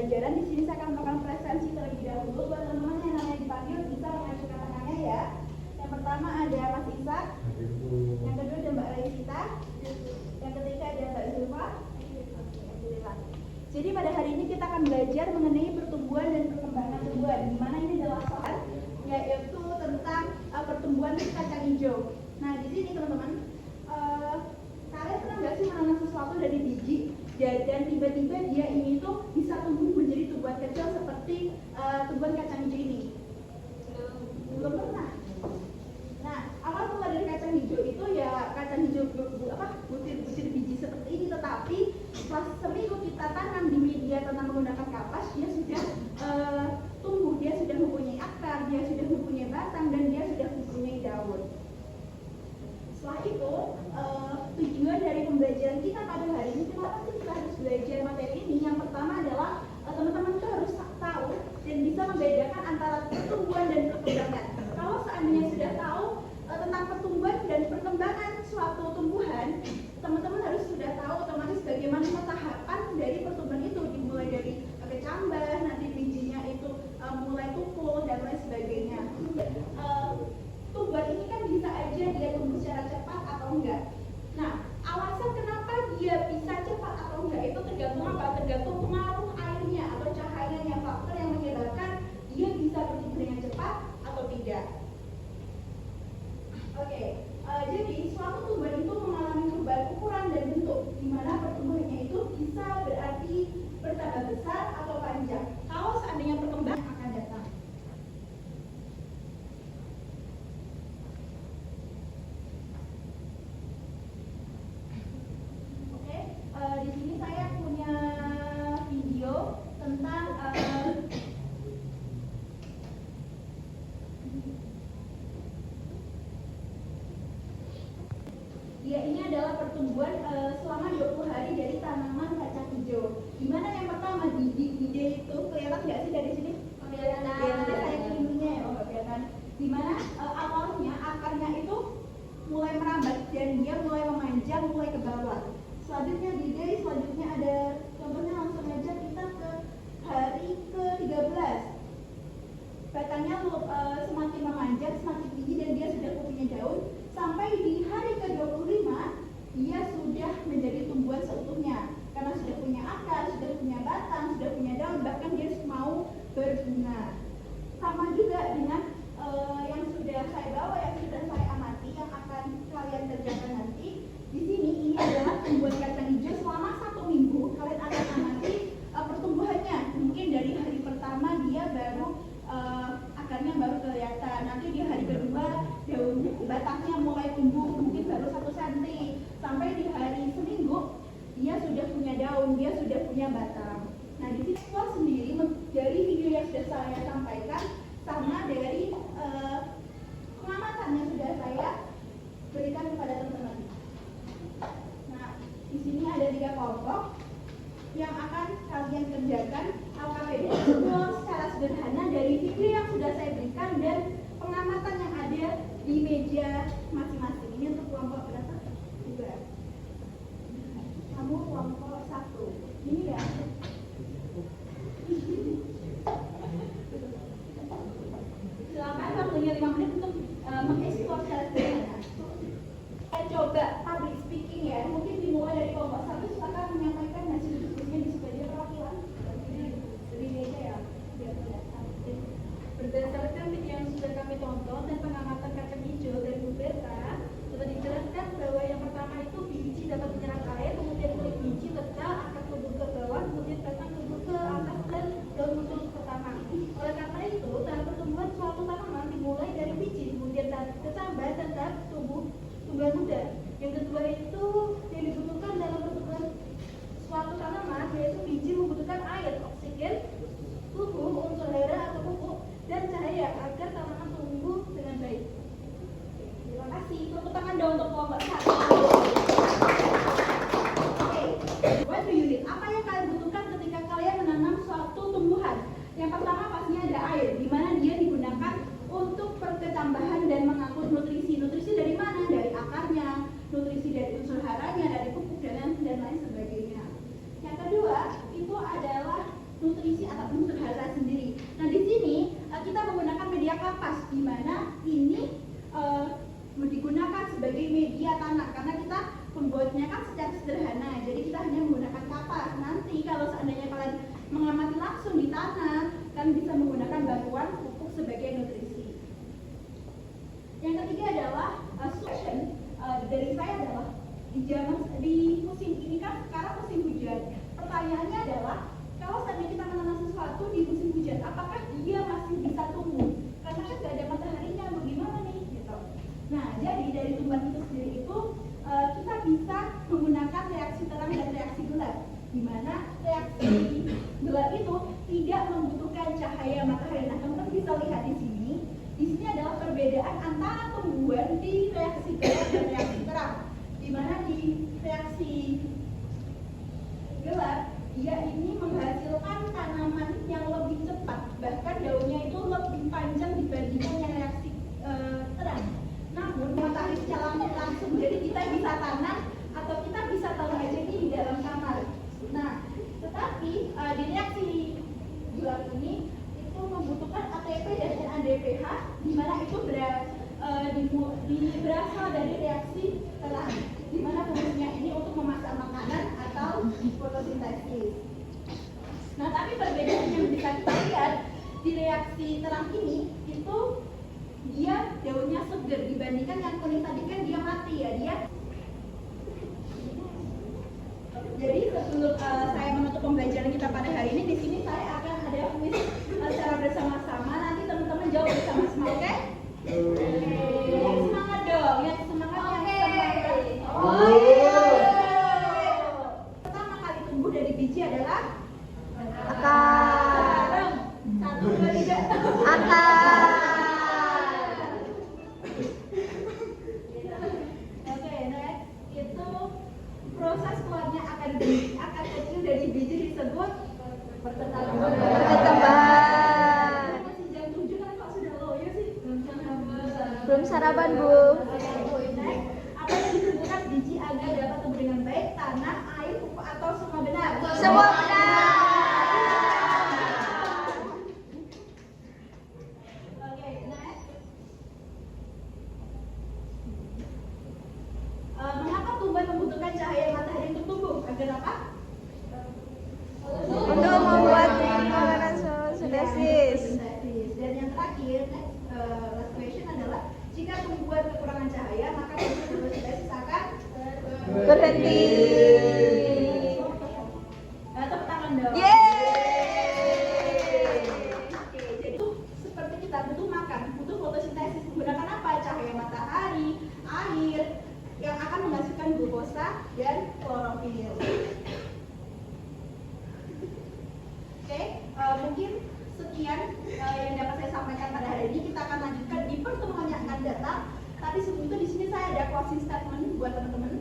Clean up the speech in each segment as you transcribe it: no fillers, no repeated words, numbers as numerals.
pembelajaran. Di sini saya akan melakukan presensi terlebih dahulu. Buat teman-teman yang namanya dipanggil bisa mengajukan tangannya ya. Yang pertama ada Mas Isak, yang kedua ada Mbak Raisita, yang ketiga ada Mbak Zulfa. Jadi pada hari ini kita akan belajar mengenai pertumbuhan dan perkembangan tumbuhan, di mana ini adalah soal yaitu tentang pertumbuhan kacang hijau. Nah di sini teman-teman, kalian pernah nggak sih menanam sesuatu dari biji dan tiba-tiba dia ini tuh bisa tumbuh menjadi tumbuhan kecil seperti tumbuhan kacang hijau ini? Belum pernah. Nah, awal mula dari kacang hijau itu ya kacang hijau butir-butir biji seperti ini, tetapi setelah seminggu kita tanam di media tanam menggunakan kapas, dia sudah tumbuh, dia sudah mempunyai akar, dia sudah mempunyai batang, dan dia sudah mempunyai daun. Setelah itu, tujuan dari pembelajaran kita pada hari ini, kenapa sih kita harus belajar materi ini? Yang pertama adalah teman-teman itu harus tahu dan bisa membedakan antara pertumbuhan dan perkembangan. Kalau seandainya sudah tahu tentang pertumbuhan dan perkembangan suatu tumbuhan, teman-teman harus sudah tahu otomatis bagaimana tahapan dari pertumbuhan itu, dimulai dari kecambah, nanti bijinya itu mulai tumbuh dan lain sebagainya. Tumbuhan ini kan bisa aja dia tumbuh secara cepat atau enggak. Nah, alasan kenapa dia bisa cepat atau enggak itu tergantung apa? Tergantung pengaruh airnya atau cahayanya, faktor yang menyebabkan dia bisa bertumbuh dengan cepat atau tidak. Oke, jadi suatu tumbuhan itu mengalami perubahan ukuran dan bentuk, di mana pertumbuhannya itu bisa berarti bertambah besar atau panjang. Kalau seandainya perkembangan akan datang. Oke, di sini saya punya video tentang dia ini adalah pertumbuhan selama 20 hari dari tanaman kacang hijau. Dimana yang pertama dia itu kelihatan nggak sih dari sini? Kelihatan. Nanti saya kelilingnya ya, nggak kelihatan. Dimana awalnya akarnya itu mulai merambat dan dia mulai memanjang, mulai ke bawah. Selanjutnya selanjutnya ada contohnya, langsung aja kita ke hari ke-13. Batangnya semakin memanjang, semakin tinggi dan dia sudah punya daun. Sampai di hari ke-25 dia sudah menjadi tumbuhan seutuhnya karena sudah punya akar, sudah punya batang, sudah punya daun, bahkan dia mau berbunga. Sama juga dengan yang sudah saya bawa, yang sudah saya amati, yang akan kalian kerjakan nanti. Di sini ini adalah tumbuhan kacang hijau selama 1 minggu. Kalian akan amati pertumbuhannya. Mungkin dari hari pertama dia baru akarnya baru kelihatan. Nanti di hari kedua daun batangnya mulai tumbuh, mungkin baru 1 cm. Sampai di hari seminggu dia sudah punya daun, dia sudah punya batang. Nah di sini keluar sendiri dari video yang sudah saya sampaikan sama dari pengamatan yang sudah saya berikan kepada teman-teman. Nah di sini ada 3 kelompok yang akan kalian kerjakan. AKBD secara sederhana dari video yang sudah saya berikan dan pengamatan yang ada di meja masing-masing. Ini untuk kelompok berapa? 2. Kamu kelompok 1. Ini ya. Silakan waktunya 5 menit untuk mengeksplor secara sederhana. Saya coba public speaking ya. Mungkin dimulai dari kelompok 1, silakan menyampaikan hasil diskusinya di sebagai perwakilan. Dari meja ya. Berdasarkan video yang sudah kami tonton dan pengamatan kacang hijau dari Bu Berta, sudah dijelaskan bahwa yang pertama itu biji dapat menyerap air, kemudian kulit biji kecil akan tumbuh ke bawah, kemudian batang tumbuh ke atas dan daun muncul pertama. Oleh karena itu, tahap pertumbuhan suatu tanaman dimulai dari biji, kemudian tahap kecambah dan tahap tumbuhan muda. Yang kedua itu yang dibutuhkan dalam pertumbuhan suatu tanaman yaitu biji membutuhkan air, oksigen, suhu, unsur hara atau pupuk, dan cahaya agar tanaman tumbuh dengan baik. Terima kasih. Tepuk tangan dong untuk kelompok 1. Oke, what do you need? Apa yang kalian butuhkan ketika kalian menanam suatu tumbuhan? Yang pertama pastinya ada air, di mana dia digunakan untuk perkecambahan dan mengangkut nutrisi. Nutrisi dari mana? Dari akarnya, nutrisi dari unsur haranya, dari pupuk dan lain sebagainya. Yang kedua itu adalah nutrisi mengamati langsung di tanah, kan bisa menggunakan bantuan pupuk sebagai nutrisi. Yang ketiga adalah solution dari saya adalah di musim ini kan sekarang musim hujan. Pertanyaannya adalah kalau saatnya kita menanam sesuatu di musim hujan, apakah dia masih bisa tumbuh? Karena kan nggak ada mataharinya, bagaimana nih? Gitu. Nah, jadi dari tumbuhan itu sendiri itu kita bisa menggunakan reaksi terang dan reaksi gelap, di mana reaksi gelap itu tidak membutuhkan cahaya matahari. Nah, teman-teman bisa lihat di sini. Di sini adalah perbedaan antara tumbuhan di reaksi gelap dan reaksi terang. Di mana di reaksi gelap dia ini menghasilkan tanaman yang lebih cepat, bahkan daunnya itu lebih panjang dibandingkan yang reaksi terang. Namun matahari secara langsung, jadi kita bisa tanam atau kita bisa taruh aja ini di dalam kamar. Nah, tetapi di reaksi gelap ini itu membutuhkan ATP dan NADPH, di mana itu berasal dari reaksi terang, di mana fungsinya ini untuk memasak makanan atau fotosintesis. Nah, tapi perbedaan yang bisa kita lihat di reaksi terang ini itu dia daunnya segar dibandingkan yang kuning tadi kan dia mati ya dia. Jadi sebelum saya menutup pembelajaran kita pada hari ini, di sini saya akan ada kuis secara bersama-sama. Nanti teman-teman jawab bersama-sama, oke? Semangat dong, ya semangat yang semangat. Pertama kali tumbuh dari biji adalah akar. 1, 2, 3. Akar. Oke, next itu proses keluarnya akar kecil dari biji disebut pertumbuhan. Perkembangan. Masih jam 7 kan kok sudah loyo sih? Belum sarapan, Bu. Next, apa yang disebutkan biji agar dapat tumbuh dengan baik? Tanah, air, pupuk atau semua benar? Semua benar. Oke, next. Mengapa tumbuhan membutuhkan cahaya matahari untuk tumbuh? Agar apa? Untuk membuat makanan fotosintesis. Dan yang terakhir, last question adalah jika tumbuhan kekurangan cahaya, maka proses fotosintesis akan Berhenti. tepuk tangan dong. Yeay. Oke, jadi itu seperti kita butuh makan, butuh fotosintesis menggunakan apa? Cahaya matahari, air yang akan menghasilkan glukosa dan klorofil. Oke, mungkin sekian yang dapat saya sampaikan pada hari ini. Kita akan lanjutkan di pertemuan yang akan datang. Tapi sebelum itu di sini saya ada closing statement buat teman-teman,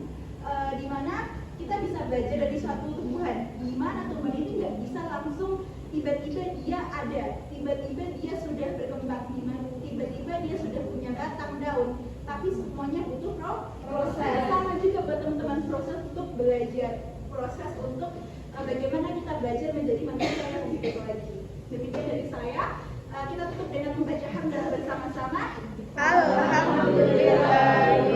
di mana kita bisa belajar dari suatu tumbuhan. Di mana tumbuhan ini nggak bisa langsung tiba-tiba dia ada, tiba-tiba dia sudah berkembang, tiba-tiba dia sudah punya batang daun. Tapi semuanya butuh proses. Sama juga buat teman-teman, proses untuk belajar, proses untuk bagaimana kita belajar menjadi manusia yang lebih baik lagi. Demikian dari saya. Kita tutup dengan membaca hamdalah bersama-sama. Alhamdulillah.